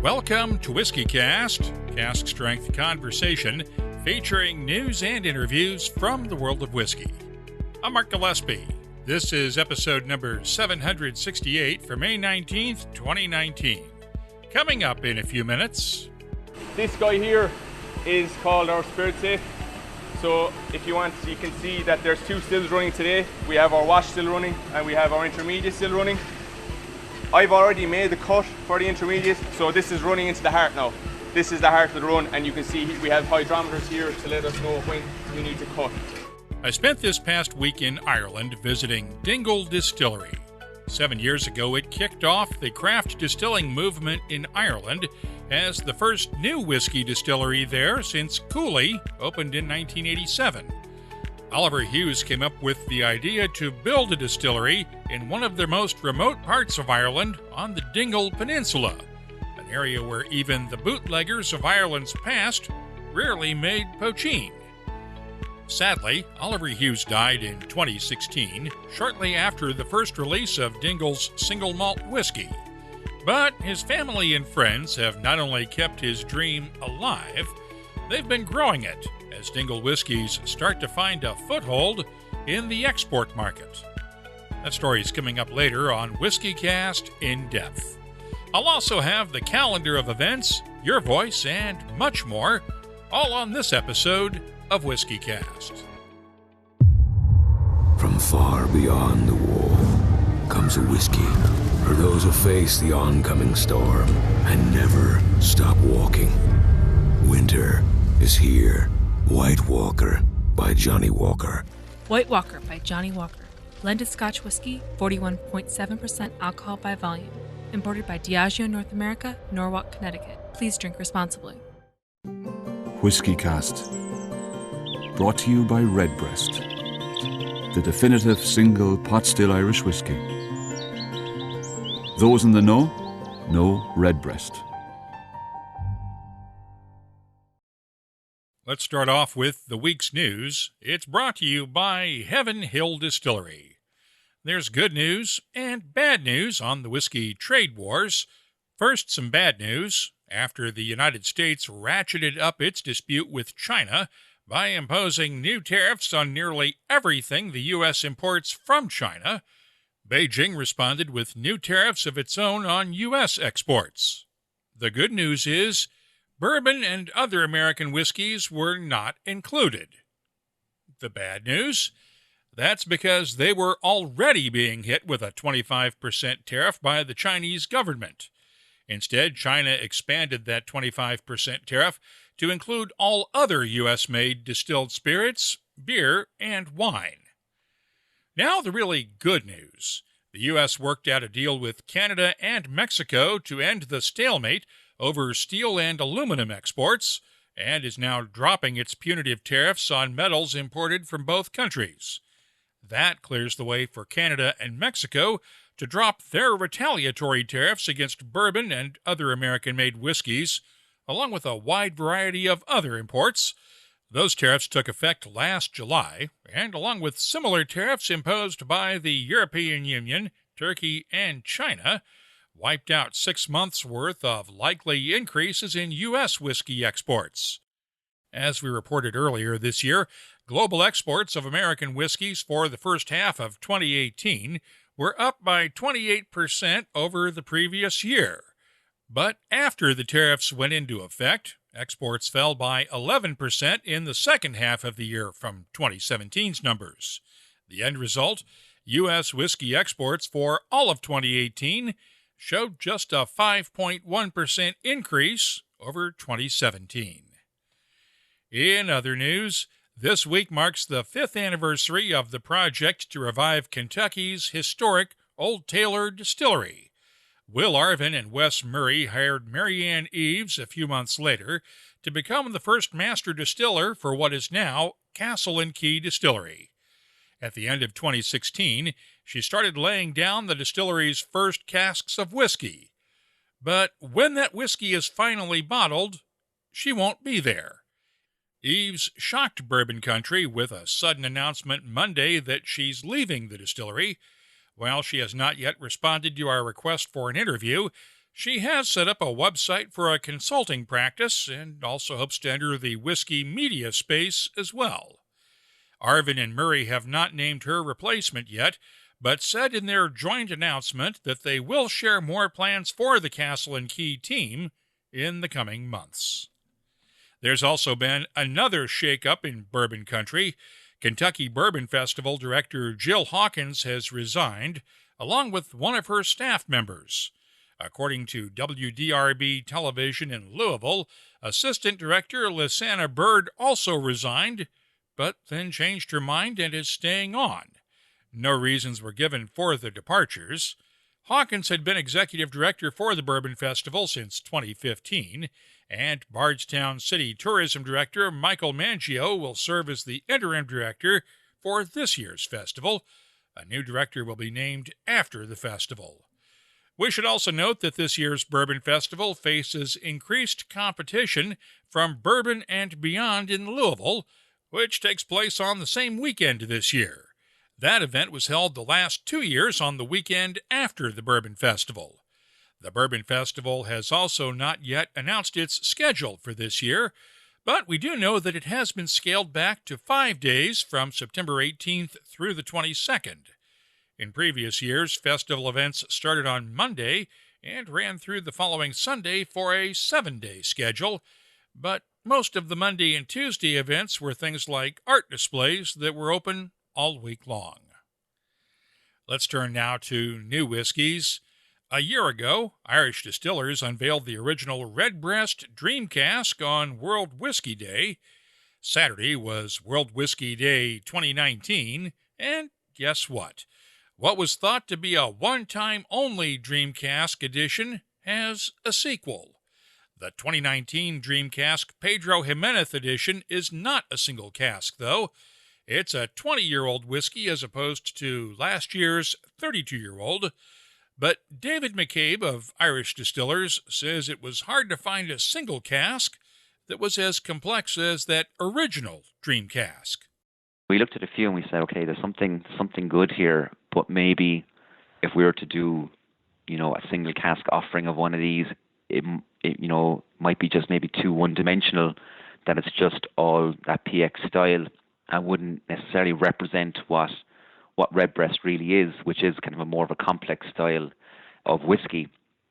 Welcome to WhiskyCast, cask strength conversation featuring news and interviews from the world of whiskey. I'm Mark Gillespie. This is episode number 768 for May 19th, 2019. Coming up in a few minutes. This guy here is called our spirit safe. So if you want, you can see that there's two stills running today. We have our wash still running and we have our intermediate still running. I've already made the cut for the intermediate, so this is running into the heart now. This is the heart of the run, and you can see we have hydrometers here to let us know when we need to cut. I spent this past week in Ireland visiting Dingle Distillery. 7 years ago, it kicked off the craft distilling movement in Ireland as the first new whiskey distillery there since Cooley opened in 1987. Oliver Hughes came up with the idea to build a distillery in one of the most remote parts of Ireland on the Dingle Peninsula, an area where even the bootleggers of Ireland's past rarely made poachine. Sadly, Oliver Hughes died in 2016, shortly after the first release of Dingle's single malt whiskey. But his family and friends have not only kept his dream alive, they've been growing it as Dingle whiskeys start to find a foothold in the export market. That story is coming up later on WhiskyCast In-Depth. I'll also have the calendar of events, your voice, and much more, all on this episode of WhiskyCast. From far beyond the wall comes a whiskey for those who face the oncoming storm and never stop walking. Winter is here. White Walker by Johnny Walker. White Walker by Johnny Walker. Blended Scotch whiskey, 41.7% alcohol by volume. Imported by Diageo North America, Norwalk, Connecticut. Please drink responsibly. WhiskyCast. Brought to you by Redbreast, the definitive single pot still Irish whiskey. Those in the know Redbreast. Let's start off with the week's news. It's brought to you by Heaven Hill Distillery. There's good news and bad news on the whiskey trade wars. First, some bad news. After the United States ratcheted up its dispute with China by imposing new tariffs on nearly everything the U.S. imports from China, Beijing responded with new tariffs of its own on U.S. exports. The good news is Bourbon and other American whiskeys were not included. The bad news? That's because they were already being hit with a 25% tariff by the Chinese government. Instead, China expanded that 25% tariff to include all other U.S.-made distilled spirits, beer, and wine. Now the really good news. The U.S. worked out a deal with Canada and Mexico to end the stalemate over steel and aluminum exports, and is now dropping its punitive tariffs on metals imported from both countries. That clears the way for Canada and Mexico to drop their retaliatory tariffs against bourbon and other American-made whiskeys, along with a wide variety of other imports. Those tariffs took effect last July, and along with similar tariffs imposed by the European Union, Turkey, and China, wiped out 6 months' worth of likely increases in U.S. whiskey exports. As we reported earlier this year, global exports of American whiskeys for the first half of 2018 were up by 28% over the previous year. But after the tariffs went into effect, exports fell by 11% in the second half of the year from 2017's numbers. The end result, U.S. whiskey exports for all of 2018 showed just a 5.1% increase over 2017. In other news, this week marks the 5th anniversary of the project to revive Kentucky's historic Old Taylor Distillery. Will Arvin and Wes Murray hired Mary Ann Eves a few months later to become the first master distiller for what is now Castle and Key Distillery. At the end of 2016, she started laying down the distillery's first casks of whiskey. But when that whiskey is finally bottled, she won't be there. Eves shocked bourbon country with a sudden announcement Monday that she's leaving the distillery. While she has not yet responded to our request for an interview, She has set up a website for a consulting practice and also hopes to enter the whiskey media space as well. Arvin and Murray have not named her replacement yet, but said in their joint announcement that they will share more plans for the Castle and Key team in the coming months. There's also been another shakeup in bourbon country. Kentucky Bourbon Festival director Jill Hawkins has resigned, along with one of her staff members. According to WDRB television in Louisville, Assistant Director Lisanna Bird also resigned, but then changed her mind and is staying on. No reasons were given for the departures. Hawkins had been executive director for the Bourbon Festival since 2015, and Bardstown City Tourism Director Michael Mangio will serve as the interim director for this year's festival. A new director will be named after the festival. We should also note that this year's Bourbon Festival faces increased competition from Bourbon and Beyond in Louisville, which takes place on the same weekend this year. That event was held the last 2 years on the weekend after the Bourbon Festival. The Bourbon Festival has also not yet announced its schedule for this year, but we do know that it has been scaled back to 5 days from September 18th through the 22nd. In previous years, festival events started on Monday and ran through the following Sunday for a 7-day schedule, but most of the Monday and Tuesday events were things like art displays that were open all week long. Let's turn now to new whiskeys. A year ago, Irish distillers unveiled the original Redbreast Dreamcast on World Whiskey Day. Saturday was World Whiskey Day 2019, and guess what? What was thought to be a one-time-only Dreamcast edition has a sequel. The 2019 Dreamcast Pedro Jimenez edition is not a single cask, though. It's a 20-year-old whiskey as opposed to last year's 32-year-old. But David McCabe of Irish Distillers says it was hard to find a single cask that was as complex as that original Dream cask. We looked at a few and we said, okay, there's something good here, but maybe if we were to do, a single cask offering of one of these, it might be just maybe too one-dimensional, that it's just all that PX style and wouldn't necessarily represent what Redbreast really is, which is kind of a more of a complex style of whiskey.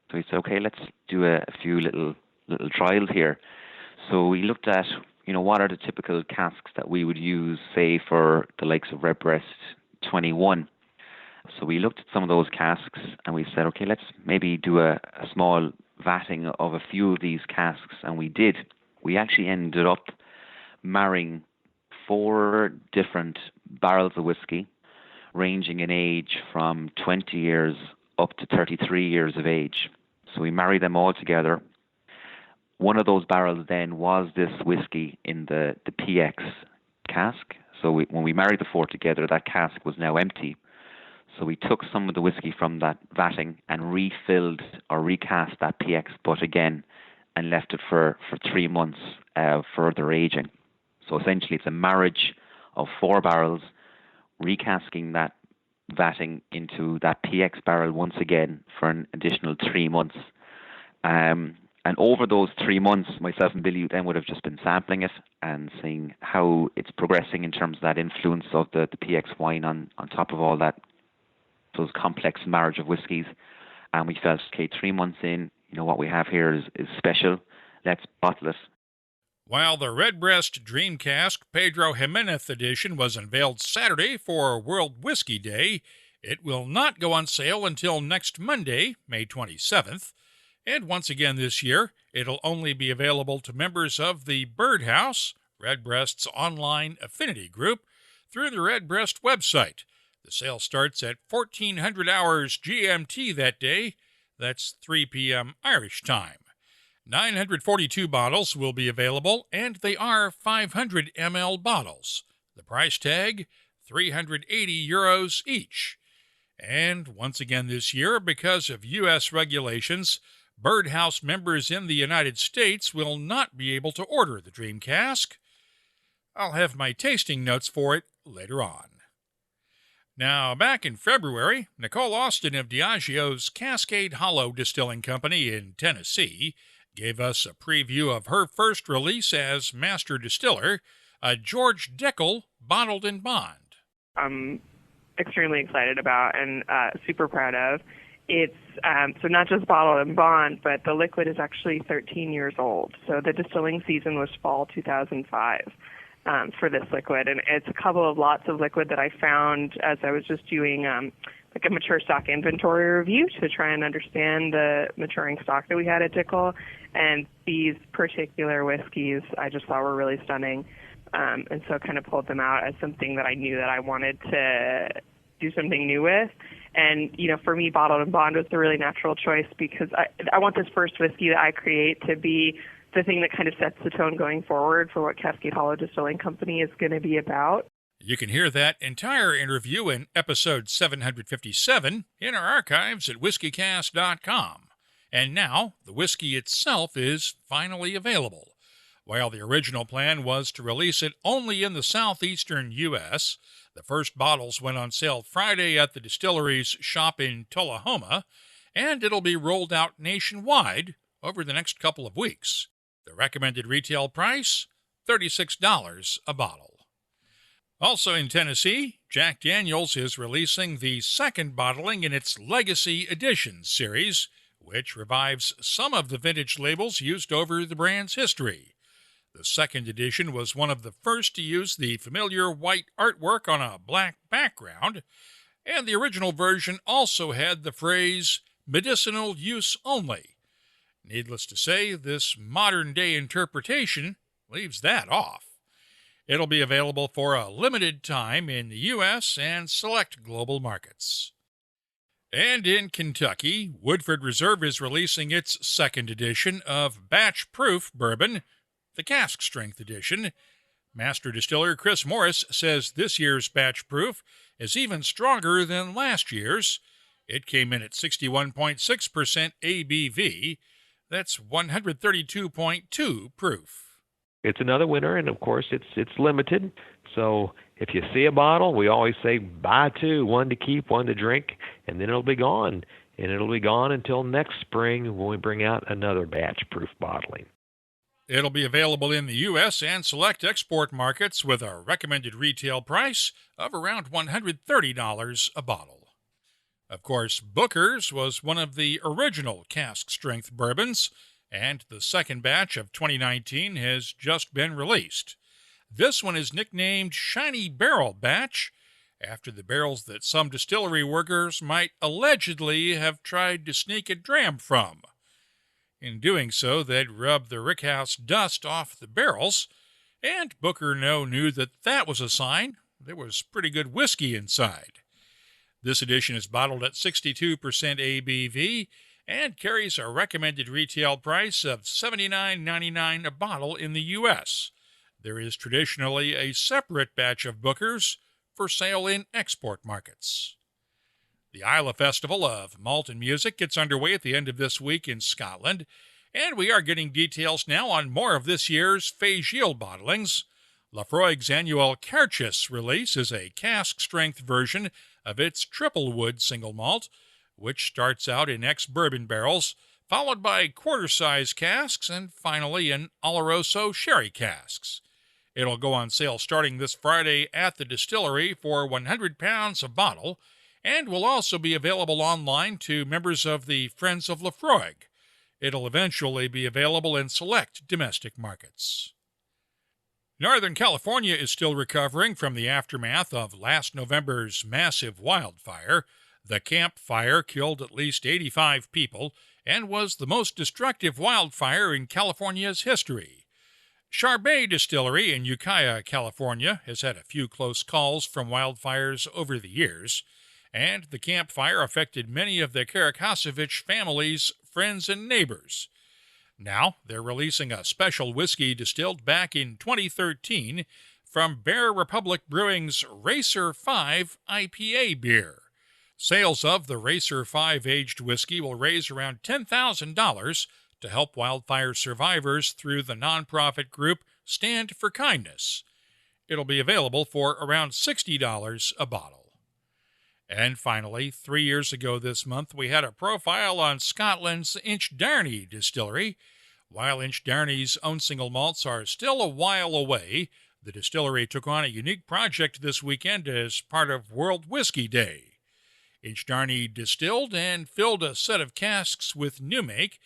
So we said, okay, let's do a few little trials here. So we looked at, what are the typical casks that we would use, say, for the likes of Redbreast 21. So we looked at some of those casks and we said, okay, let's maybe do a small vatting of a few of these casks, and we did. We actually ended up marrying 4 different barrels of whiskey, ranging in age from 20 years up to 33 years of age. So we married them all together. One of those barrels then was this whiskey in the PX cask. So when we married the 4 together, that cask was now empty. So we took some of the whiskey from that vatting and refilled or recast that PX butt again and left it for 3 months further aging. So essentially it's a marriage of 4 barrels, recasting that vatting into that PX barrel once again for an additional 3 months. And over those 3 months, myself and Billy then would have just been sampling it and seeing how it's progressing in terms of that influence of the PX wine on top of all that, those complex marriage of whiskies. And we felt, okay, 3 months in, what we have here is special. Let's bottle it. While the Redbreast Dream Cask Pedro Jimenez edition was unveiled Saturday for World Whiskey Day, it will not go on sale until next Monday, May 27th. And once again this year, it'll only be available to members of the Birdhouse, Redbreast's online affinity group, through the Redbreast website. The sale starts at 1400 hours GMT that day. That's 3 p.m. Irish time. 942 bottles will be available, and they are 500 ml bottles. The price tag, €380 each. And once again this year, because of U.S. regulations, Birdhouse members in the United States will not be able to order the Dream Cask. I'll have my tasting notes for it later on. Now, back in February, Nicole Austin of Diageo's Cascade Hollow Distilling Company in Tennessee gave us a preview of her first release as master distiller, a George Dickel Bottled in Bond. I'm extremely excited about and super proud of. It's so not just bottled and bond, but the liquid is actually 13 years old. So the distilling season was fall 2005 for this liquid, and it's a couple of lots of liquid that I found as I was just doing like a mature stock inventory review to try and understand the maturing stock that we had at Dickel. And these particular whiskeys I just thought were really stunning, and so kind of pulled them out as something that I knew that I wanted to do something new with. And, you know, for me, Bottled and Bond was the really natural choice because I want this first whiskey that I create to be the thing that kind of sets the tone going forward for what Cascade Hollow Distilling Company is going to be about. You can hear that entire interview in episode 757 in our archives at whiskycast.com. And now, the whiskey itself is finally available. While the original plan was to release it only in the southeastern U.S., the first bottles went on sale Friday at the distillery's shop in Tullahoma, and it'll be rolled out nationwide over the next couple of weeks. The recommended retail price, $36 a bottle. Also in Tennessee, Jack Daniel's is releasing the second bottling in its Legacy Editions series, which revives some of the vintage labels used over the brand's history. The second edition was one of the first to use the familiar white artwork on a black background, and the original version also had the phrase medicinal use only. Needless to say, this modern-day interpretation leaves that off. It'll be available for a limited time in the U.S. and select global markets. And in Kentucky, Woodford Reserve is releasing its second edition of Batch Proof Bourbon, the cask strength edition. Master distiller Chris Morris says this year's batch proof is even stronger than last year's. It came in at 61.6% ABV. That's 132.2 proof. It's another winner, and of course it's limited. So if you see a bottle, we always say buy two, one to keep, one to drink, and then it'll be gone. And it'll be gone until next spring when we bring out another batch proof bottling. It'll be available in the U.S. and select export markets with a recommended retail price of around $130 a bottle. Of course, Booker's was one of the original cask-strength bourbons, and the second batch of 2019 has just been released. This one is nicknamed Shiny Barrel Batch, after the barrels that some distillery workers might allegedly have tried to sneak a dram from. In doing so, they'd rub the rickhouse dust off the barrels, and Booker knew that that was a sign there was pretty good whiskey inside. This edition is bottled at 62% ABV and carries a recommended retail price of $79.99 a bottle in the U.S. There is traditionally a separate batch of Bookers for sale in export markets. The Isla Festival of Malt and Music gets underway at the end of this week in Scotland, and we are getting details now on more of this year's Faygiel bottlings. Lafroig's annual Kerchis release is a cask-strength version of its triple wood single malt, which starts out in ex-bourbon barrels, followed by quarter-size casks, and finally in Oloroso sherry casks. It'll go on sale starting this Friday at the distillery for 100 pounds a bottle, and will also be available online to members of the Friends of Lafroig. It'll eventually be available in select domestic markets. Northern California is still recovering from the aftermath of last November's massive wildfire. The Camp Fire killed at least 85 people and was the most destructive wildfire in California's history. Charbet Distillery in Ukiah, California, has had a few close calls from wildfires over the years, and the Camp Fire affected many of the Karakasevich family's friends and neighbors. Now they're releasing a special whiskey distilled back in 2013 from Bear Republic Brewing's Racer 5 IPA beer. Sales of the Racer 5 aged whiskey will raise around $10,000 to help wildfire survivors through the nonprofit group Stand for Kindness. It'll be available for around $60 a bottle. And finally, 3 years ago this month, we had a profile on Scotland's Inchdarney Distillery. While Inchdarney's own single malts are still a while away, the distillery took on a unique project this weekend as part of World Whiskey Day. Inchdarney distilled and filled a set of casks with new make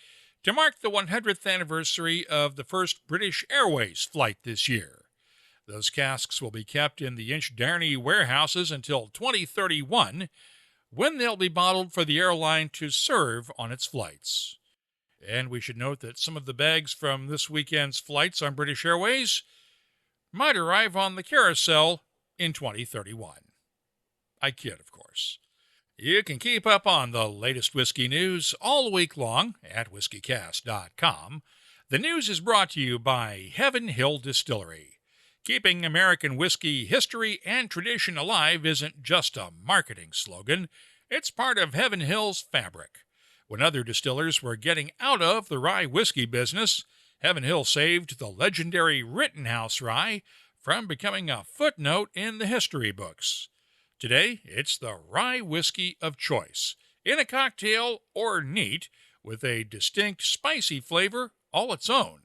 to mark the 100th anniversary of the first British Airways flight this year. Those casks will be kept in the Inchdarney warehouses until 2031, when they'll be bottled for the airline to serve on its flights. And we should note that some of the bags from this weekend's flights on British Airways might arrive on the carousel in 2031. I kid, of course. You can keep up on the latest whiskey news all week long at WhiskyCast.com. The news is brought to you by Heaven Hill Distillery. Keeping American whiskey history and tradition alive isn't just a marketing slogan. It's part of Heaven Hill's fabric. When other distillers were getting out of the rye whiskey business, Heaven Hill saved the legendary Rittenhouse rye from becoming a footnote in the history books. Today, it's the rye whiskey of choice, in a cocktail or neat, with a distinct spicy flavor all its own.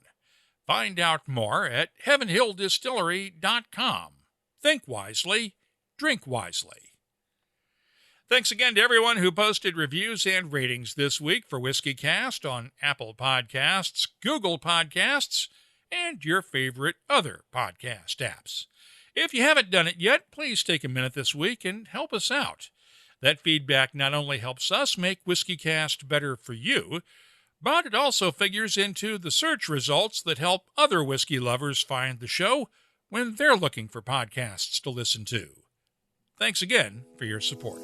Find out more at heavenhilldistillery.com. Think wisely, drink wisely. Thanks again to everyone who posted reviews and ratings this week for WhiskyCast on Apple Podcasts, Google Podcasts, and your favorite other podcast apps. If you haven't done it yet, please take a minute this week and help us out. That feedback not only helps us make WhiskyCast better for you, but it also figures into the search results that help other whiskey lovers find the show when they're looking for podcasts to listen to. Thanks again for your support.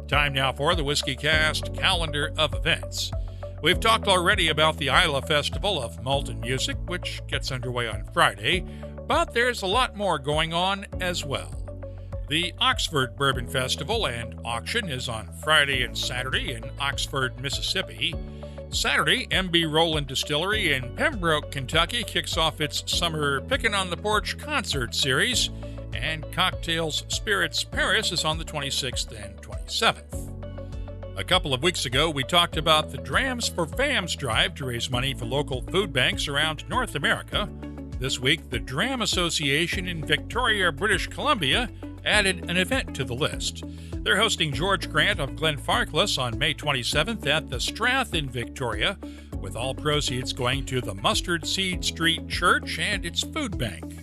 Time now for the WhiskyCast calendar of events. We've talked already about the Isla Festival of Malt and Music, which gets underway on Friday, but there's a lot more going on as well. The Oxford Bourbon Festival and Auction is on Friday and Saturday in Oxford, Mississippi. Saturday, M.B. Rowland Distillery in Pembroke, Kentucky kicks off its summer Pickin' on the Porch concert series, and Cocktails Spirits Paris is on the 26th and 27th. A couple of weeks ago, we talked about the Drams for Fams drive to raise money for local food banks around North America. This week, the Dram Association in Victoria, British Columbia, added an event to the list. They're hosting George Grant of Glenfarclas on May 27th at the Strath in Victoria, with all proceeds going to the Mustard Seed Street Church and its food bank.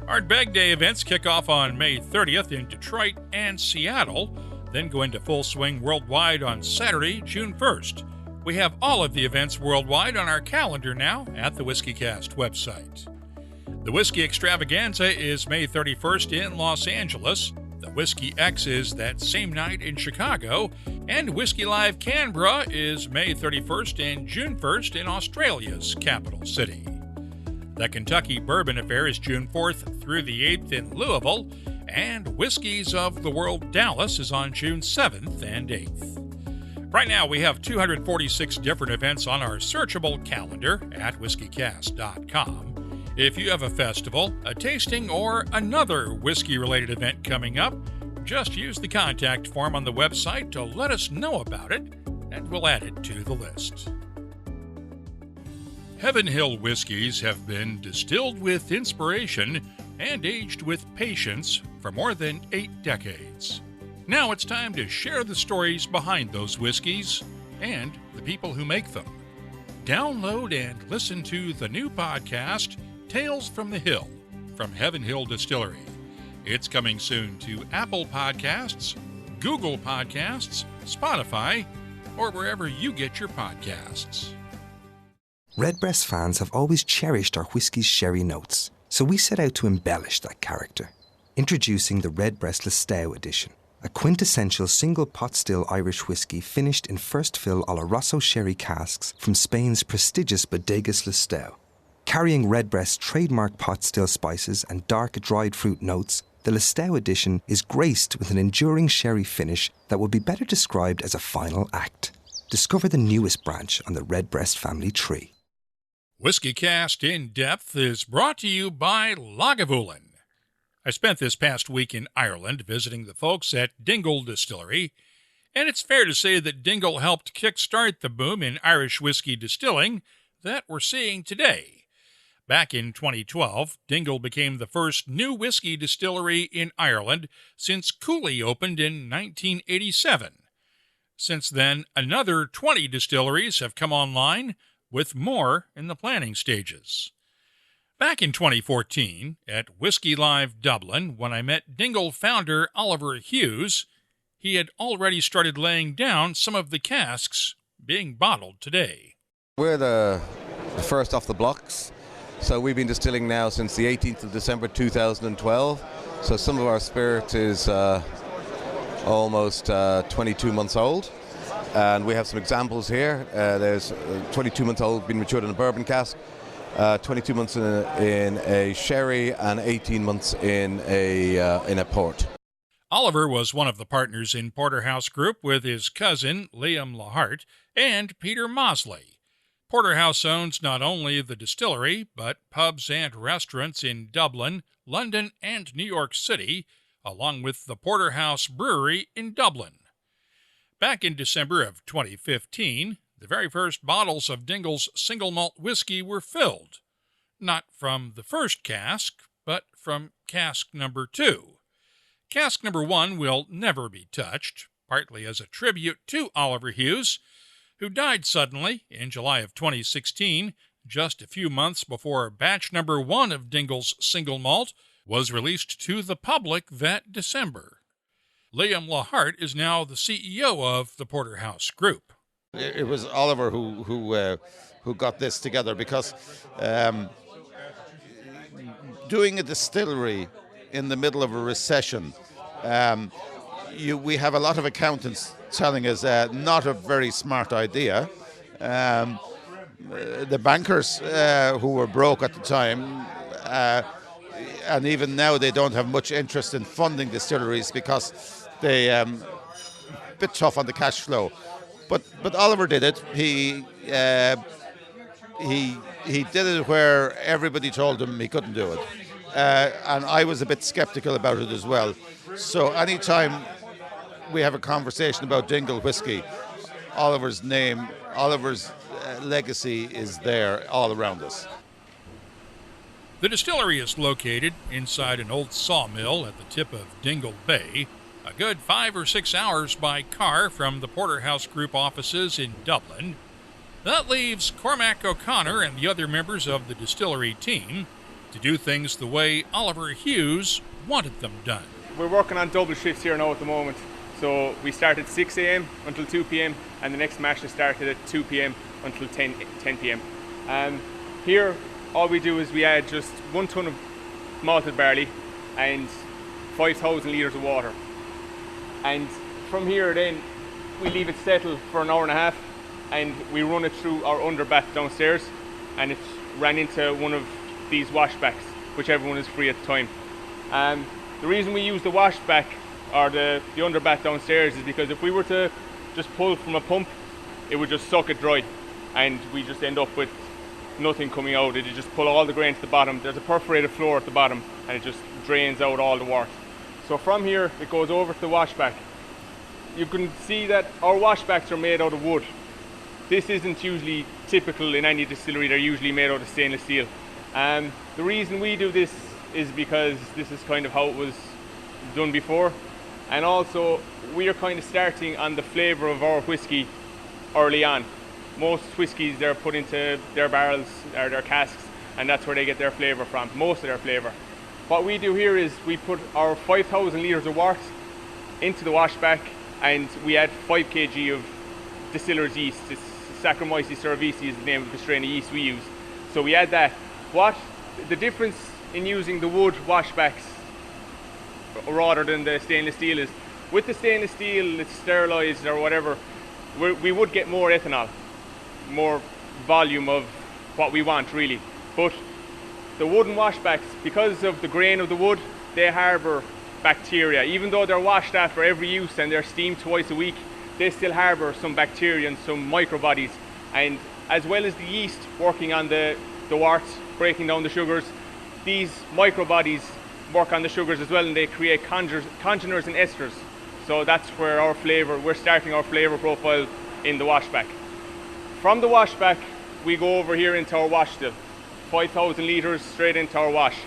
Ardbeg Day events kick off on May 30th in Detroit and Seattle, then go into full swing worldwide on Saturday, June 1st. We have all of the events worldwide on our calendar now at the WhiskyCast website. The Whiskey Extravaganza is May 31st in Los Angeles. The Whiskey X is that same night in Chicago. And Whiskey Live Canberra is May 31st and June 1st in Australia's capital city. The Kentucky Bourbon Affair is June 4th through the 8th in Louisville. And Whiskies of the World Dallas is on June 7th and 8th. Right now, we have 246 different events on our searchable calendar at WhiskyCast.com. If you have a festival, a tasting, or another whiskey-related event coming up, just use the contact form on the website to let us know about it, and we'll add it to the list. Heaven Hill whiskeys have been distilled with inspiration and aged with patience for more than 8 decades. Now it's time to share the stories behind those whiskeys and the people who make them. Download and listen to the new podcast, Tales from the Hill, from Heaven Hill Distillery. It's coming soon to Apple Podcasts, Google Podcasts, Spotify, or wherever you get your podcasts. Redbreast fans have always cherished our whiskey's sherry notes, so we set out to embellish that character. Introducing the Redbreast Listowel edition, a quintessential single pot still Irish whiskey finished in first fill Oloroso sherry casks from Spain's prestigious Bodegas Listowel. Carrying Redbreast's trademark pot still spices and dark dried fruit notes, the Listowel edition is graced with an enduring sherry finish that would be better described as a final act. Discover the newest branch on the Redbreast family tree. WhiskyCast In-Depth is brought to you by Lagavulin. I spent this past week in Ireland visiting the folks at Dingle Distillery, and it's fair to say that Dingle helped kickstart the boom in Irish whiskey distilling that we're seeing today. Back in 2012, Dingle became the first new whiskey distillery in Ireland since Cooley opened in 1987. Since then, another 20 distilleries have come online, with more in the planning stages. Back in 2014, at Whiskey Live Dublin, when I met Dingle founder Oliver Hughes, he had already started laying down some of the casks being bottled today. We're the first off the blocks, so we've been distilling now since the 18th of December 2012, so some of our spirit is almost 22 months old, and we have some examples here. There's 22 months old, been matured in a bourbon cask, 22 months in a sherry, and 18 months in a port. Oliver was one of the partners in Porterhouse Group with his cousin Liam Lahart and Peter Mosley. Porterhouse owns not only the distillery, but pubs and restaurants in Dublin, London, and New York City, along with the Porterhouse Brewery in Dublin. Back in December of 2015, the very first bottles of Dingle's single malt whiskey were filled, not from the first cask, but from cask number 2. Cask number 1 will never be touched, partly as a tribute to Oliver Hughes, who died suddenly in July of 2016, just a few months before batch number 1 of Dingle's single malt was released to the public that December. Liam Lahart is now the CEO of the Porterhouse Group. It was Oliver who got this together, because doing a distillery in the middle of a recession, we have a lot of accountants telling us not a very smart idea. The bankers who were broke at the time, and even now they don't have much interest in funding distilleries because they a bit tough on the cash flow. But Oliver did it. He did it where everybody told him he couldn't do it, and I was a bit skeptical about it as well. So anytime we have a conversation about Dingle Whiskey, Oliver's name, Oliver's legacy is there all around us. The distillery is located inside an old sawmill at the tip of Dingle Bay, a good 5 or 6 hours by car from the Porterhouse Group offices in Dublin. That leaves Cormac O'Connor and the other members of the distillery team to do things the way Oliver Hughes wanted them done. We're working on double shifts here now at the moment. So we start at 6 a.m. until 2 p.m. and the next mash is started at 2 p.m. until 10 p.m. Here, all we do is we add just 1 ton of malted barley and 5,000 litres of water. And from here then, we leave it settle for an hour and a half, and we run it through our underbath downstairs, and it's ran into one of these washbacks, whichever one is free at the time. The reason we use the washback or the underbath downstairs is because if we were to just pull from a pump, it would just suck it dry, and we just end up with nothing coming out. It would just pull all the grain to the bottom. There's a perforated floor at the bottom, and it just drains out all the wort. So from here, it goes over to the washback. You can see that our washbacks are made out of wood. This isn't usually typical in any distillery. They're usually made out of stainless steel. The reason we do this is because this is kind of how it was done before, and also we are kind of starting on the flavour of our whiskey early on. Most whiskies, they're put into their barrels or their casks, and that's where they get their flavour from, most of their flavour. What we do here is we put our 5,000 litres of wort into the washback, and we add 5 kg of distiller's yeast. It's Saccharomyces cerevisiae is the name of the strain of yeast we use. So we add that. What the difference in using the wood washbacks rather than the stainless steel is, with the stainless steel, it's sterilised or whatever, we would get more ethanol, more volume of what we want really. But the wooden washbacks, because of the grain of the wood, they harbour bacteria. Even though they're washed after every use and they're steamed twice a week, they still harbour some bacteria and some microbodies. And as well as the yeast working on the wort, breaking down the sugars, these microbodies work on the sugars as well, and they create congeners and esters. So that's where we're starting our flavour profile in the washback. From the washback, we go over here into our wash still. 5,000 litres straight into our wash.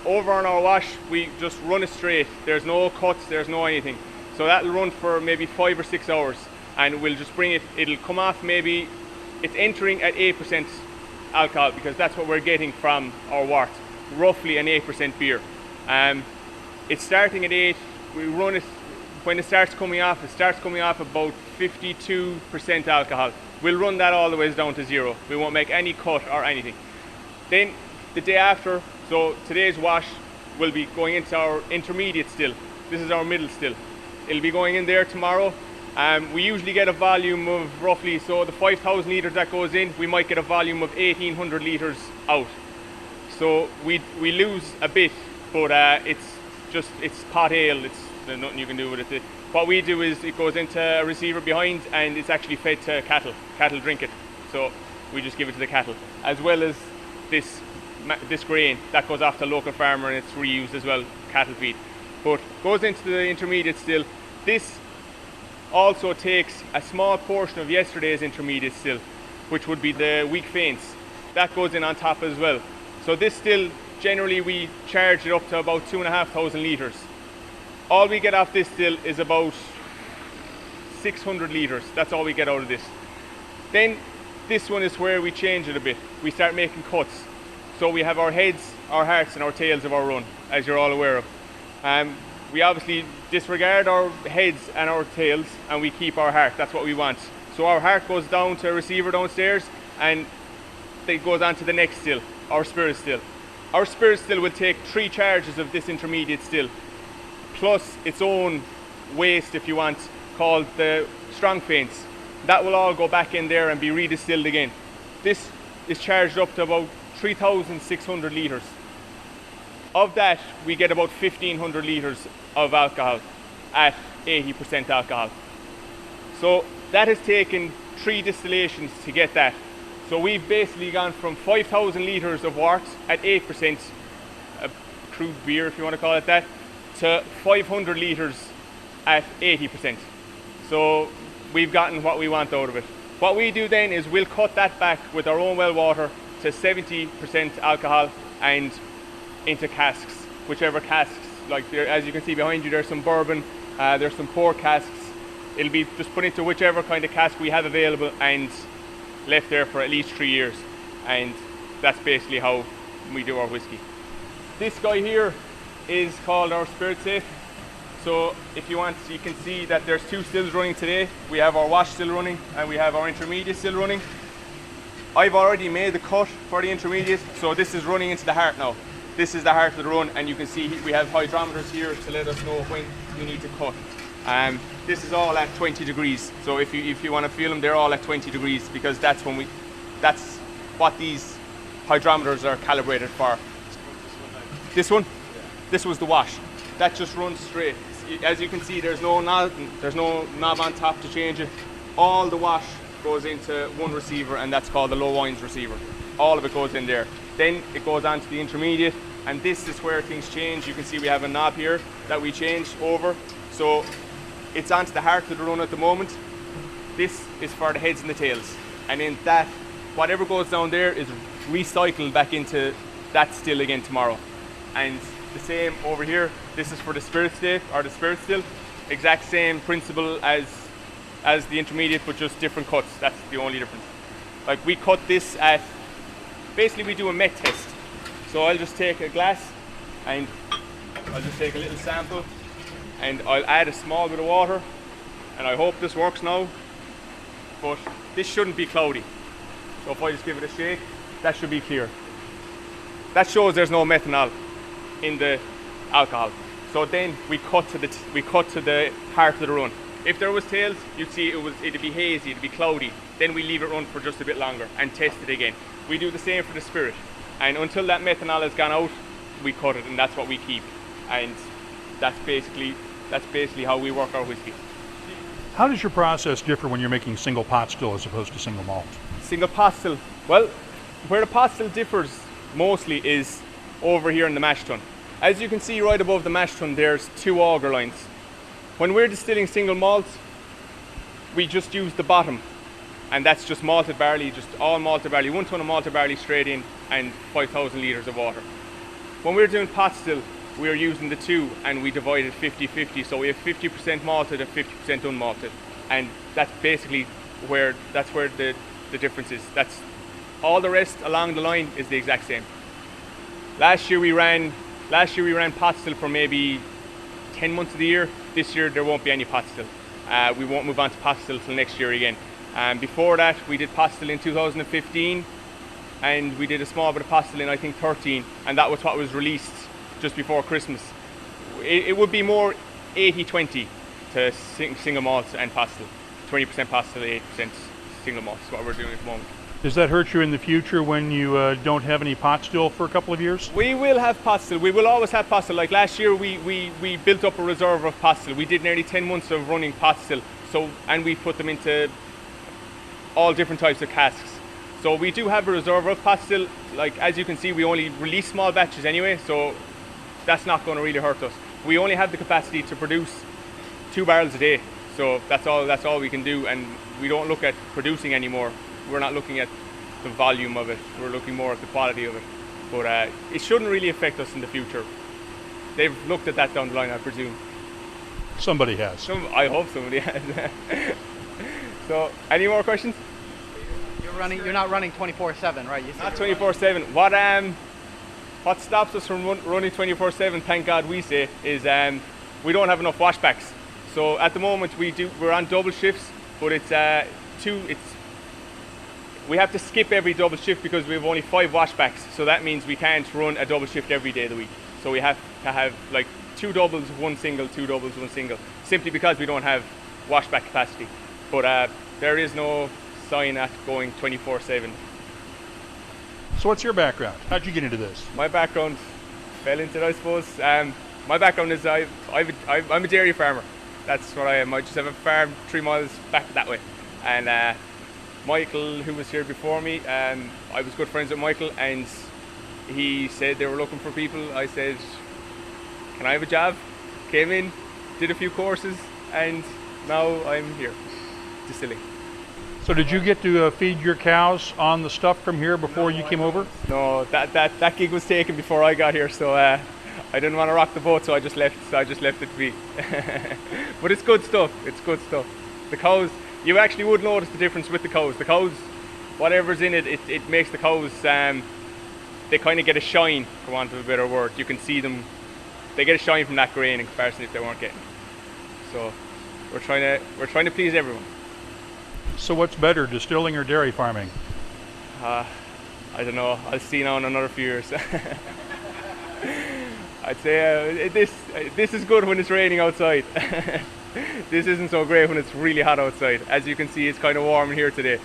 Over on our wash, we just run it straight. There's no cuts, there's no anything. So that'll run for maybe 5 or 6 hours, and we'll just bring it, it'll come off maybe, it's entering at 8% alcohol, because that's what we're getting from our wort, roughly an 8% beer. It's starting at 8, we run it, when it starts coming off about 52% alcohol. We'll run that all the way down to 0. We won't make any cut or anything. Then the day after, so today's wash will be going into our intermediate still. This is our middle still. It'll be going in there tomorrow. We usually get a volume of roughly, so the 5,000 litres that goes in, we might get a volume of 1,800 litres out. So we lose a bit, but it's pot ale, there's nothing you can do with it. What we do is it goes into a receiver behind, and it's actually fed to cattle. Cattle drink it, so we just give it to the cattle, as well as this grain that goes off to a local farmer, and it's reused as well, cattle feed. But goes into the intermediate still. This also takes a small portion of yesterday's intermediate still, which would be the weak faints. That goes in on top as well. So this still, generally we charge it up to about 2,500 litres. All we get off this still is about 600 litres. That's all we get out of this. Then this one is where we change it a bit. We start making cuts. So we have our heads, our hearts and our tails of our run, as you're all aware of. We obviously disregard our heads and our tails, and we keep our heart. That's what we want. So our heart goes down to a receiver downstairs, and it goes on to the next still, our spirit still. Our spirit still will take 3 charges of this intermediate still, plus its own waste, if you want, called the strong faints. That will all go back in there and be redistilled again. This is charged up to about 3,600 litres. Of that, we get about 1,500 litres of alcohol at 80% alcohol. So that has taken 3 distillations to get that. So we've basically gone from 5,000 litres of wort at 8%, crude beer if you want to call it that, to 500 litres at 80%. So we've gotten what we want out of it. What we do then is we'll cut that back with our own well water to 70% alcohol and into casks, whichever casks. Like there, as you can see behind you, there's some bourbon, there's some port casks. It'll be just put into whichever kind of cask we have available and left there for at least 3 years. And that's basically how we do our whiskey. This guy here is called our spirit safe. So if you want, you can see that there's 2 stills running today. We have our wash still running and we have our intermediate still running. I've already made the cut for the intermediate, so this is running into the heart now. This is the heart of the run, and you can see we have hydrometers here to let us know when you need to cut. This is all at 20 degrees. So if you want to feel them, they're all at 20 degrees because that's what these hydrometers are calibrated for. This one? This was the wash. That just runs straight. As you can see, there's no knob on top to change it. All the wash goes into one receiver, and that's called the low wines receiver. All of it goes in there. Then it goes on to the intermediate, and this is where things change. You can see we have a knob here that we change over. So it's onto the heart of the run at the moment. This is for the heads and the tails. And then that, whatever goes down there is recycled back into that still again tomorrow. And the same over here, this is for the spirit still, or the spirit still. Exact same principle as the intermediate, but just different cuts. That's the only difference. Like we cut this at, basically we do a met test. So I'll just take a glass and I'll just take a little sample and I'll add a small bit of water, and I hope this works now, but this shouldn't be cloudy. So if I just give it a shake, that should be clear. That shows there's no methanol in the alcohol. So then we cut to the heart of the run. If there was tails, you'd see it'd be hazy, it'd be cloudy. Then we leave it run for just a bit longer and test it again. We do the same for the spirit, and until that methanol has gone out, we cut it, and that's what we keep. And that's basically how we work our whiskey. How does your process differ when you're making single pot still as opposed to single malt? Single pot still, well, where the pot still differs mostly is over here in the mash tun. As you can see right above the mash tun, there's 2 auger lines. When we're distilling single malts, we just use the bottom, and that's just malted barley, just all malted barley, 1 ton of malted barley straight in, and 5,000 litres of water. When we're doing pot still, we're using the 2, and we divide it 50-50, so we have 50% malted and 50% unmalted, and that's basically where the difference is. That's all. The rest along the line is the exact same. Last year we ran pot still for maybe 10 months of the year. This year there won't be any pot still. We won't move on to pot still till next year again. Before that we did pot still in 2015, and we did a small bit of pot still in I think 13, and that was what was released just before Christmas. It would be more 80-20 to single malts and pot still. 20% pot still, 80% single malts is what we're doing at the moment. Does that hurt you in the future when you don't have any pot still for a couple of years? We will have pot still. We will always have pot still. Like last year, we built up a reserve of pot still. We did nearly 10 months of running pot still. And we put them into all different types of casks. So we do have a reserve of pot still. Like as you can see, we only release small batches anyway, so that's not going to really hurt us. We only have the capacity to produce 2 barrels a day. So that's all we can do, and we don't look at producing anymore. We're not looking at the volume of it, we're looking more at the quality of it. But it shouldn't really affect us in the future. They've looked at that down the line, I presume. Somebody has. I hope somebody has. So, any more questions? You're not running 24/7, right? Not 24/7. What stops us from running 24/7, thank God we say, is we don't have enough washbacks. So at the moment we're on double shifts, but we have to skip every double shift because we have only 5 washbacks. So that means we can't run a double shift every day of the week. So we have to have like 2 doubles, 1 single, 2 doubles, 1 single, simply because we don't have washback capacity. But there is no sign at going 24/7. So what's your background? How'd you get into this? My background fell into it, I suppose. My background is I'm a dairy farmer. That's what I am. I just have a farm 3 miles back that way. And Michael, who was here before me, I was good friends with Michael, and he said they were looking for people. I said, can I have a job? Came in, did a few courses, and now I'm here, distilling. So did you get to feed your cows on the stuff from here before you came over? No, that gig was taken before I got here, so I didn't want to rock the boat, so I just left it to be. But it's good stuff. It's good stuff. The cows, you actually would notice the difference with the cows. The cows, whatever's in it, it makes the cows, they kind of get a shine, for want of a better word. You can see them, they get a shine from that grain in comparison if they weren't getting. So we're trying to please everyone. So what's better, distilling or dairy farming? I don't know. I'll see now in another few years. I'd say this is good when it's raining outside. This isn't so great when it's really hot outside. As you can see, it's kind of warm in here today,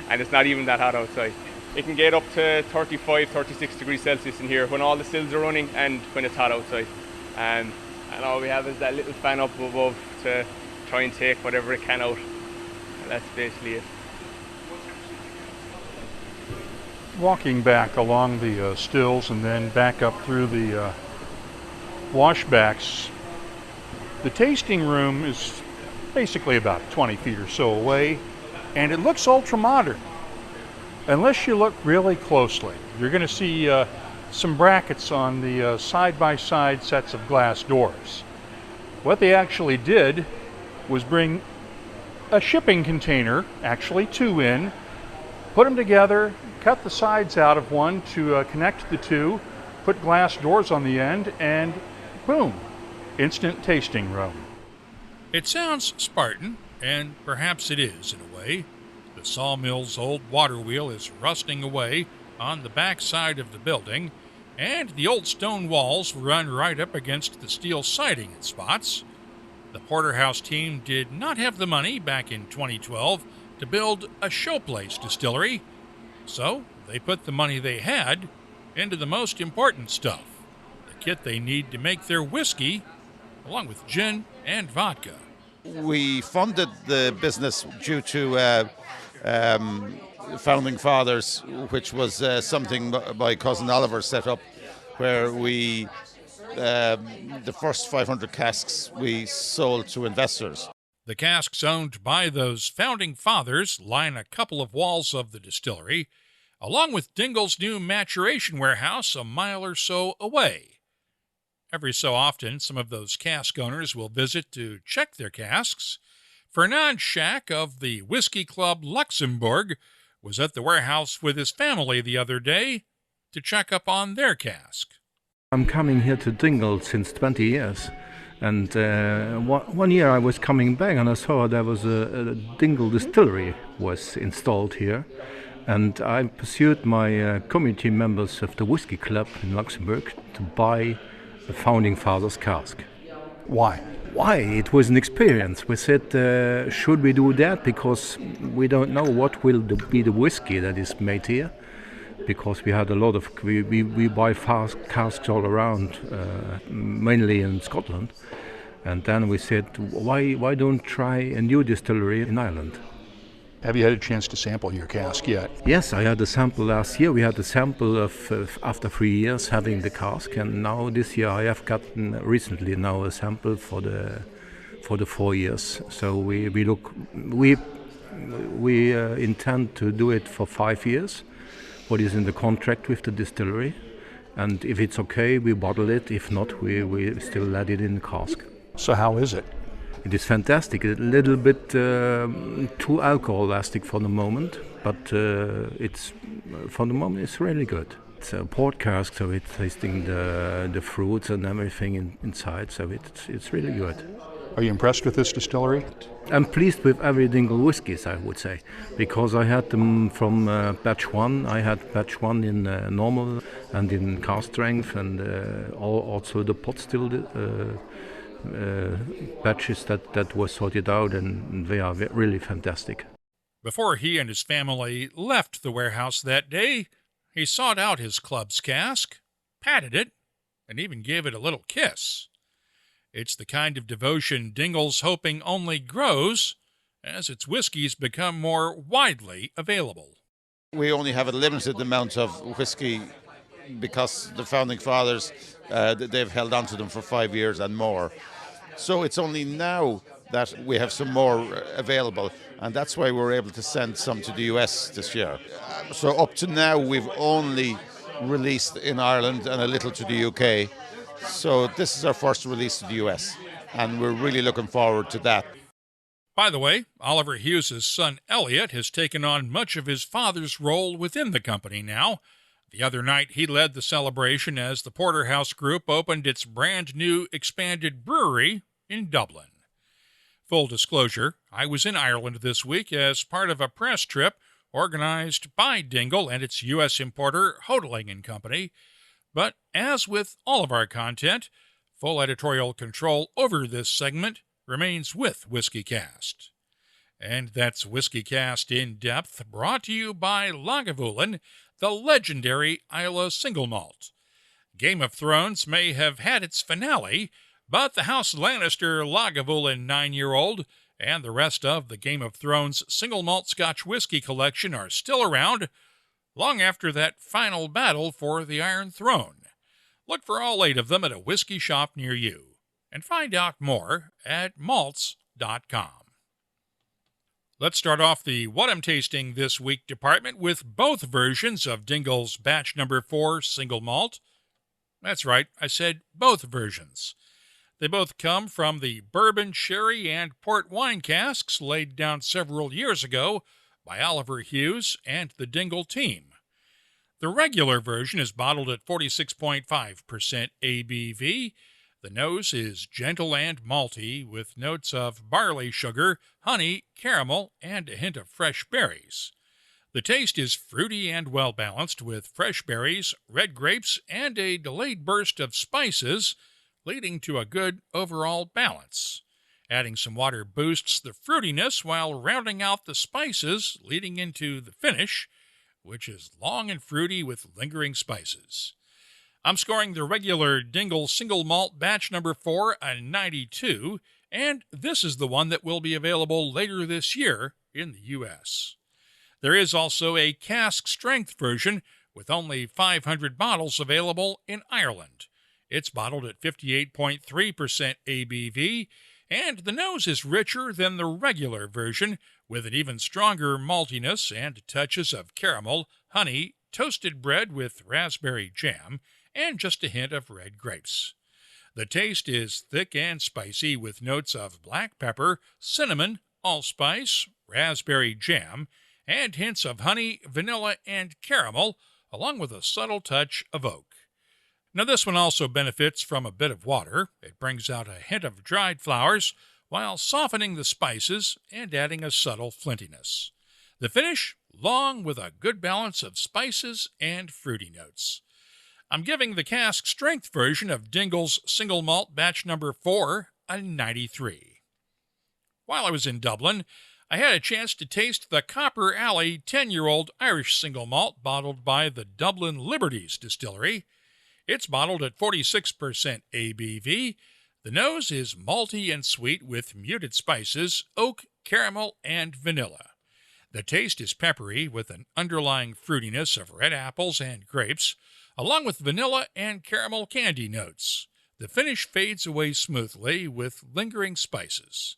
and it's not even that hot outside. It can get up to 35, 36 degrees Celsius in here when all the stills are running and when it's hot outside. And all we have is that little fan up above to try and take whatever it can out. And that's basically it. Walking back along the stills and then back up through the washbacks, the tasting room is basically about 20 feet or so away, and it looks ultra modern. Unless you look really closely, you're going to see some brackets on the side-by-side sets of glass doors. What they actually did was bring a shipping container, actually 2 in, put them together, cut the sides out of one to connect the 2, put glass doors on the end, and boom, instant tasting room. It sounds Spartan, and perhaps it is in a way. The sawmill's old water wheel is rusting away on the back side of the building, and the old stone walls run right up against the steel siding in spots. The Porterhouse team did not have the money back in 2012 to build a showplace distillery, so they put the money they had into the most important stuff, the kit they need to make their whiskey, along with gin and vodka. We funded the business due to founding fathers, which was something my cousin Oliver set up, where we the first 500 casks we sold to investors. The casks owned by those founding fathers line a couple of walls of the distillery, along with Dingle's new maturation warehouse a mile or so away. Every so often, some of those cask owners will visit to check their casks. Fernand Schack of the Whiskey Club Luxembourg was at the warehouse with his family the other day to check up on their cask. I'm coming here to Dingle since 20 years. And one year I was coming back and I saw there was a Dingle Distillery was installed here. And I pursued my committee members of the Whiskey Club in Luxembourg to buy a founding father's cask. Why? Why? It was an experience. We said, should we do that? Because we don't know what will be the whiskey that is made here. Because we had a lot of, we buy casks all around, mainly in Scotland. And then we said, why don't try a new distillery in Ireland? Have you had a chance to sample your cask yet? Yes, I had a sample last year. We had a sample of after 3 years having the cask, and now this year I have gotten recently now a sample for the 4 years. So we intend to do it for 5 years. What is in the contract with the distillery, and if it's okay, we bottle it. If not, we still let it in the cask. So how is it? It is fantastic. A little bit too alcoholistic for the moment, but it's for the moment it's really good. It's a port cask, so it's tasting the fruits and everything inside. So it's really good. Are you impressed with this distillery? I'm pleased with every Dingle whiskies, I would say, because I had them from batch 1. I had batch 1 in normal and in cask strength, and also the pot still batches that were sorted out, and they are really fantastic. Before he and his family left the warehouse that day, he sought out his club's cask, patted it, and even gave it a little kiss. It's the kind of devotion Dingle's hoping only grows as its whiskies become more widely available. We only have a limited amount of whiskey because the founding fathers, they've held on to them for 5 years and more. So it's only now that we have some more available, and that's why we're able to send some to the US this year. So up to now, we've only released in Ireland and a little to the UK. So this is our first release to the US, and we're really looking forward to that. By the way, Oliver Hughes' son Elliot has taken on much of his father's role within the company now. The other night, he led the celebration as the Porterhouse Group opened its brand new expanded brewery in Dublin. Full disclosure, I was in Ireland this week as part of a press trip organized by Dingle and its U.S. importer, Hodling & Company. But as with all of our content, full editorial control over this segment remains with WhiskyCast. And that's WhiskyCast In-Depth, brought to you by Lagavulin, the legendary Islay single malt. Game of Thrones may have had its finale, but the House Lannister Lagavulin 9-year-old and the rest of the Game of Thrones single malt Scotch whiskey collection are still around, long after that final battle for the Iron Throne. Look for all 8 of them at a whiskey shop near you, and find out more at malts.com. Let's start off the What I'm Tasting This Week department with both versions of Dingle's Batch Number 4 single malt. That's right, I said both versions. They both come from the bourbon, sherry, and port wine casks laid down several years ago by Oliver Hughes and the Dingle team. The regular version is bottled at 46.5% ABV. The nose is gentle and malty, with notes of barley sugar, honey, caramel, and a hint of fresh berries. The taste is fruity and well-balanced, with fresh berries, red grapes, and a delayed burst of spices, leading to a good overall balance. Adding some water boosts the fruitiness while rounding out the spices, leading into the finish, which is long and fruity with lingering spices. I'm scoring the regular Dingle Single Malt Batch Number 4 a 92, and this is the one that will be available later this year in the U.S. There is also a cask strength version with only 500 bottles available in Ireland. It's bottled at 58.3% ABV, and the nose is richer than the regular version, with an even stronger maltiness and touches of caramel, honey, toasted bread with raspberry jam, and just a hint of red grapes. The taste is thick and spicy with notes of black pepper, cinnamon, allspice, raspberry jam, and hints of honey, vanilla, and caramel, along with a subtle touch of oak. Now this one also benefits from a bit of water. It brings out a hint of dried flowers while softening the spices and adding a subtle flintiness. The finish, long with a good balance of spices and fruity notes. I'm giving the cask strength version of Dingle's single malt batch number 4 a 93. While I was in Dublin, I had a chance to taste the Copper Alley 10-year-old Irish single malt bottled by the Dublin Liberties Distillery. It's bottled at 46% ABV. The nose is malty and sweet with muted spices, oak, caramel, and vanilla. The taste is peppery with an underlying fruitiness of red apples and grapes, along with vanilla and caramel candy notes. The finish fades away smoothly with lingering spices.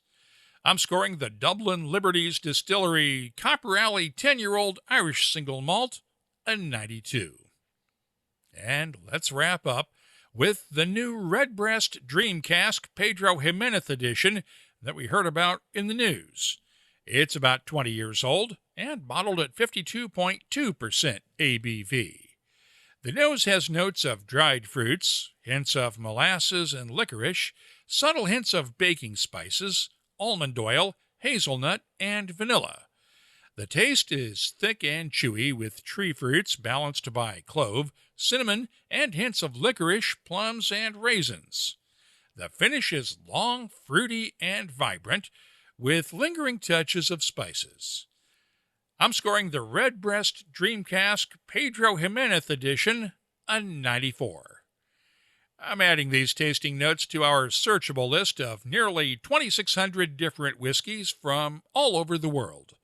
I'm scoring the Dublin Liberties Distillery Copper Alley 10-year-old Irish single malt a 92. And let's wrap up with the new Redbreast Dreamcast Pedro Jimenez edition that we heard about in the news. It's about 20 years old and bottled at 52.2% ABV. The nose has notes of dried fruits, hints of molasses and licorice, subtle hints of baking spices, almond oil, hazelnut, and vanilla. The taste is thick and chewy with tree fruits balanced by clove, cinnamon, and hints of licorice, plums, and raisins. The finish is long, fruity, and vibrant, with lingering touches of spices. I'm scoring the Redbreast Dreamcast Pedro Jimenez edition a 94. I'm adding these tasting notes to our searchable list of nearly 2,600 different whiskeys from all over the world.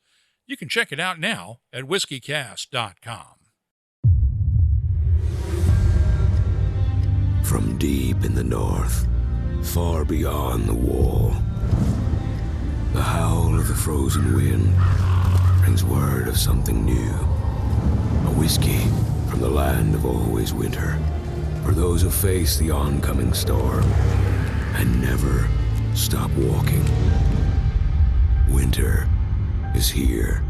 You can check it out now at whiskycast.com. From deep in the north, far beyond the wall, the howl of the frozen wind brings word of something new. A whiskey from the land of always winter, for those who face the oncoming storm and never stop walking. Winter is here.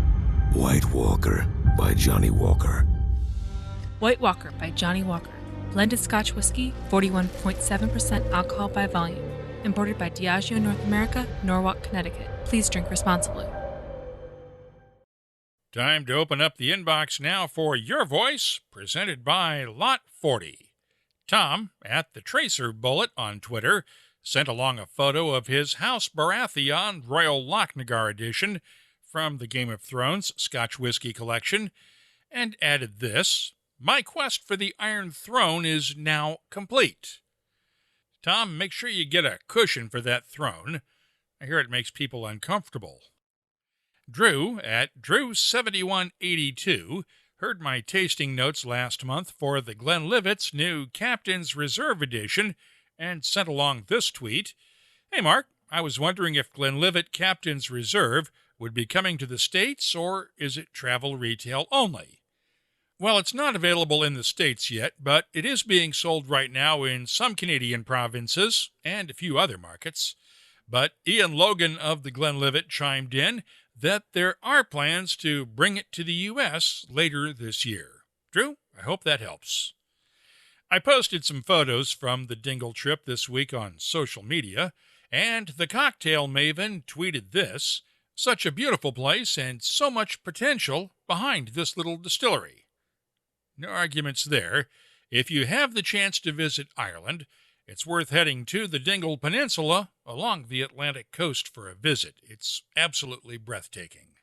White Walker by Johnny Walker. White Walker by Johnny Walker. Blended Scotch whiskey, 41.7% alcohol by volume. Imported by Diageo North America, Norwalk, Connecticut. Please drink responsibly. Time to open up the inbox now for your voice, presented by Lot 40. Tom, at the Tracer Bullet on Twitter, sent along a photo of his House Baratheon Royal Lochnagar edition from the Game of Thrones Scotch Whiskey Collection, and added this: "My quest for the Iron Throne is now complete." Tom, make sure you get a cushion for that throne. I hear it makes people uncomfortable. Drew, at Drew7182, heard my tasting notes last month for the Glenlivet's new Captain's Reserve edition and sent along this tweet: "Hey Mark, I was wondering if Glenlivet Captain's Reserve would be coming to the States, or is it travel retail only?" Well, it's not available in the States yet, but it is being sold right now in some Canadian provinces and a few other markets. But Ian Logan of the Glenlivet chimed in that there are plans to bring it to the U.S. later this year. Drew, I hope that helps. I posted some photos from the Dingle trip this week on social media, and the cocktail maven tweeted this: "Such a beautiful place and so much potential behind this little distillery." No arguments there. If you have the chance to visit Ireland, it's worth heading to the Dingle Peninsula along the Atlantic coast for a visit. It's absolutely breathtaking.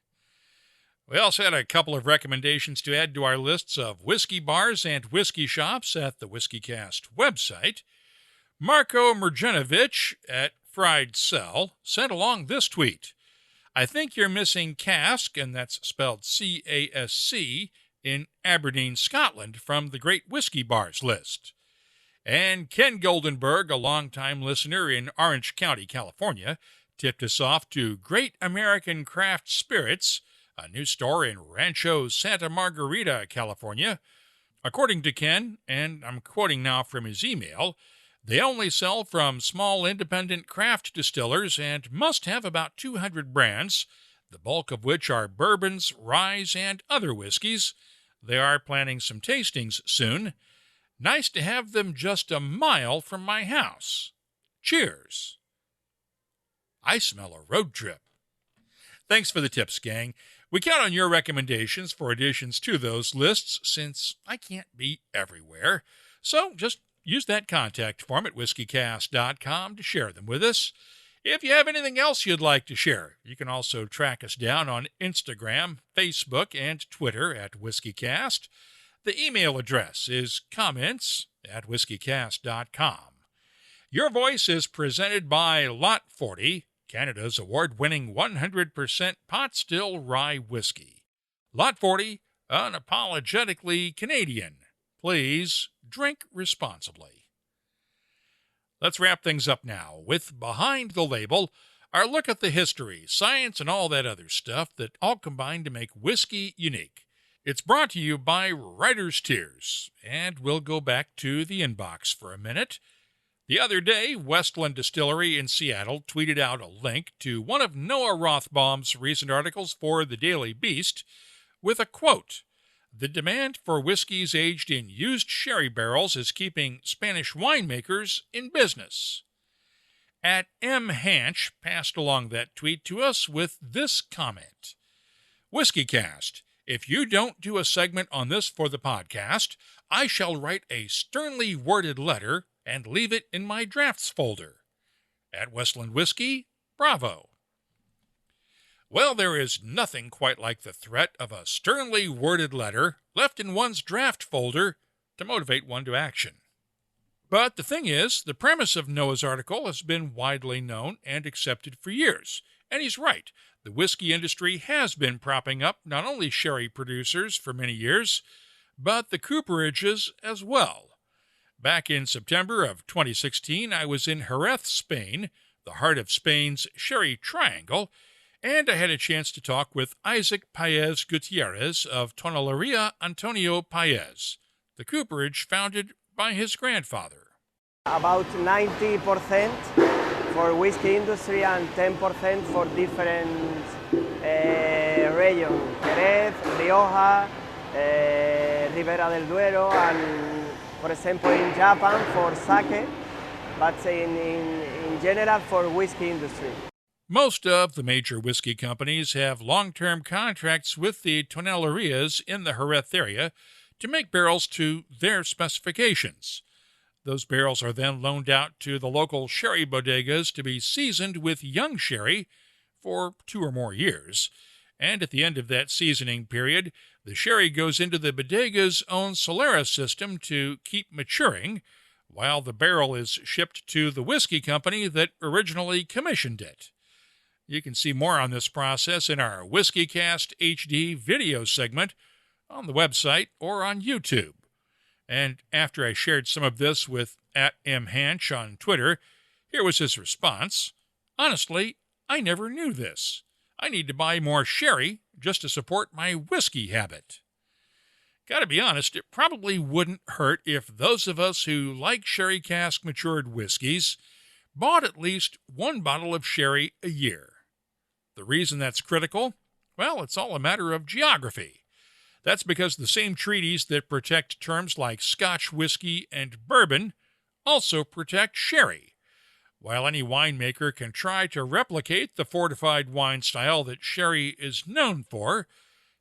We also had a couple of recommendations to add to our lists of whiskey bars and whiskey shops at the WhiskyCast website. Marko Mrjenovic at Fried Cell sent along this tweet: "I think you're missing Cask, and that's spelled C-A-S-C, in Aberdeen, Scotland, from the Great Whiskey Bars list. And Ken Goldenberg, a longtime listener in Orange County, California, tipped us off to Great American Craft Spirits, a new store in Rancho Santa Margarita, California. According to Ken, and I'm quoting now from his email, they only sell from small independent craft distillers and must have about 200 brands, the bulk of which are bourbons, ryes, and other whiskeys. They are planning some tastings soon. Nice to have them just a mile from my house. Cheers. I smell a road trip. Thanks for the tips, gang. We count on your recommendations for additions to those lists since I can't be everywhere. So just use that contact form at whiskycast.com to share them with us. If you have anything else you'd like to share, you can also track us down on Instagram, Facebook, and Twitter at WhiskyCast. The email address is comments@whiskycast.com. Your voice is presented by Lot 40, Canada's award-winning 100% pot still rye whiskey. Lot 40, unapologetically Canadian. Please drink responsibly. Let's wrap things up now with Behind the Label, our look at the history, science, and all that other stuff that all combine to make whiskey unique. It's brought to you by Writer's Tears, and we'll go back to the inbox for a minute. The other day, Westland Distillery in Seattle tweeted out a link to one of Noah Rothbaum's recent articles for the Daily Beast with a quote, "The demand for whiskeys aged in used sherry barrels is keeping Spanish winemakers in business." At M. Hanch passed along that tweet to us with this comment, "WhiskyCast, if you don't do a segment on this for the podcast, I shall write a sternly worded letter and leave it in my drafts folder. At Westland Whiskey, bravo." Well, there is nothing quite like the threat of a sternly worded letter left in one's draft folder to motivate one to action. But the thing is, the premise of Noah's article has been widely known and accepted for years. And he's right. The whiskey industry has been propping up not only sherry producers for many years, but the cooperages as well. Back in September of 2016, I was in Jerez, Spain, the heart of Spain's Sherry Triangle, and I had a chance to talk with Isaac Paez Gutierrez of Toneleria Antonio Paez, the cooperage founded by his grandfather. About 90% for whiskey industry and 10% for different regions. Jerez, Rioja, Ribera del Duero, and for example in Japan for sake, but in general for whiskey industry. Most of the major whiskey companies have long-term contracts with the tonelerias in the Jerez area to make barrels to their specifications. Those barrels are then loaned out to the local sherry bodegas to be seasoned with young sherry for 2 or more years. And at the end of that seasoning period, the sherry goes into the bodega's own Solera system to keep maturing, while the barrel is shipped to the whiskey company that originally commissioned it. You can see more on this process in our WhiskyCast HD video segment on the website or on YouTube. And after I shared some of this with @mhanch on Twitter, here was his response. "Honestly, I never knew this. I need to buy more sherry just to support my whiskey habit." Gotta be honest, it probably wouldn't hurt if those of us who like sherry cask matured whiskeys bought at least 1 bottle of sherry a year. The reason that's critical? Well, it's all a matter of geography. That's because the same treaties that protect terms like Scotch whiskey and bourbon also protect sherry. While any winemaker can try to replicate the fortified wine style that sherry is known for,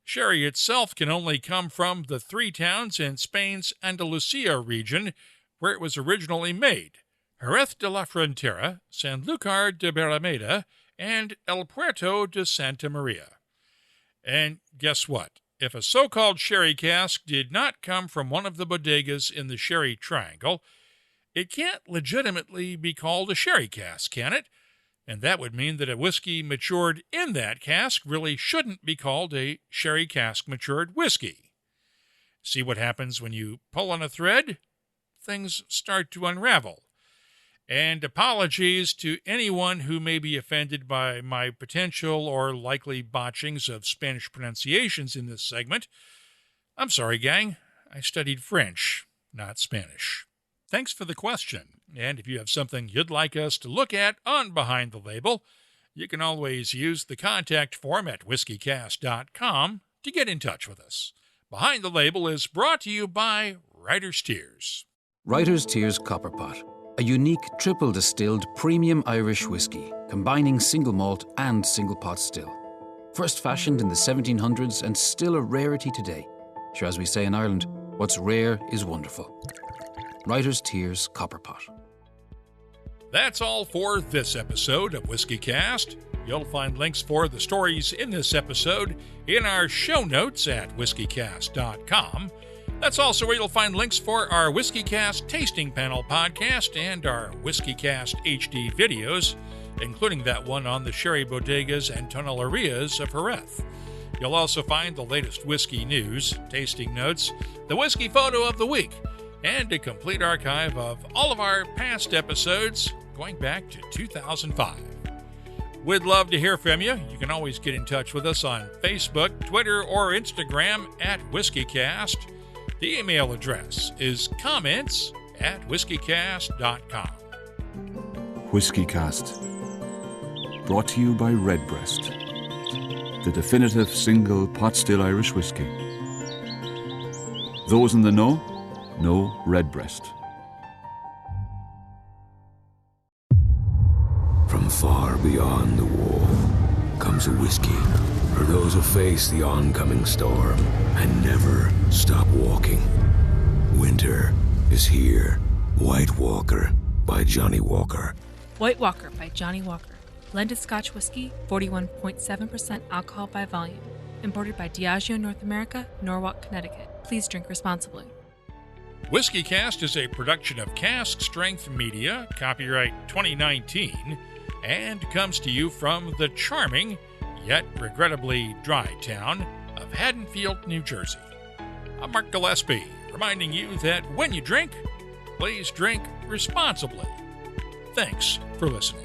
sherry itself can only come from the 3 towns in Spain's Andalusia region where it was originally made: Jerez de la Frontera, Sanlúcar de Barrameda, and El Puerto de Santa Maria. And guess what? If a so-called sherry cask did not come from one of the bodegas in the Sherry Triangle, it can't legitimately be called a sherry cask, can it? And that would mean that a whiskey matured in that cask really shouldn't be called a sherry cask matured whiskey. See what happens when you pull on a thread? things start to unravel. And apologies to anyone who may be offended by my potential or likely botchings of Spanish pronunciations in this segment. I'm sorry, gang. I studied French, not Spanish. Thanks for the question. And if you have something you'd like us to look at on Behind the Label, you can always use the contact form at whiskycast.com to get in touch with us. Behind the Label is brought to you by Writer's Tears. Writer's Tears Copperpot, a unique triple distilled premium Irish whiskey, combining single malt and single pot still. First fashioned in the 1700s and still a rarity today. Sure, as we say in Ireland, what's rare is wonderful. Writer's Tears Copperpot. That's all for this episode of WhiskyCast. You'll find links for the stories in this episode in our show notes at whiskycast.com. That's also where you'll find links for our WhiskyCast Tasting Panel podcast and our WhiskyCast HD videos, including that one on the sherry bodegas and tonelerias of Jerez. You'll also find the latest whiskey news, tasting notes, the whiskey photo of the week, and a complete archive of all of our past episodes going back to 2005. We'd love to hear from you. You can always get in touch with us on Facebook, Twitter, or Instagram at WhiskyCast. The email address is comments@whiskycast.com. WhiskyCast. Brought to you by Redbreast, the definitive single pot still Irish whiskey. Those in the know Redbreast. From far beyond the wall comes a whiskey for those who face the oncoming storm and never stop walking. Winter is here. White Walker by Johnny Walker. White Walker by Johnny Walker. Blended Scotch whiskey, 41.7% alcohol by volume. Imported by Diageo North America, Norwalk, Connecticut. Please drink responsibly. WhiskyCast is a production of Cask Strength Media, copyright 2019, and comes to you from the charming, yet regrettably dry town of Haddonfield, New Jersey. I'm Mark Gillespie, reminding you that when you drink, please drink responsibly. Thanks for listening.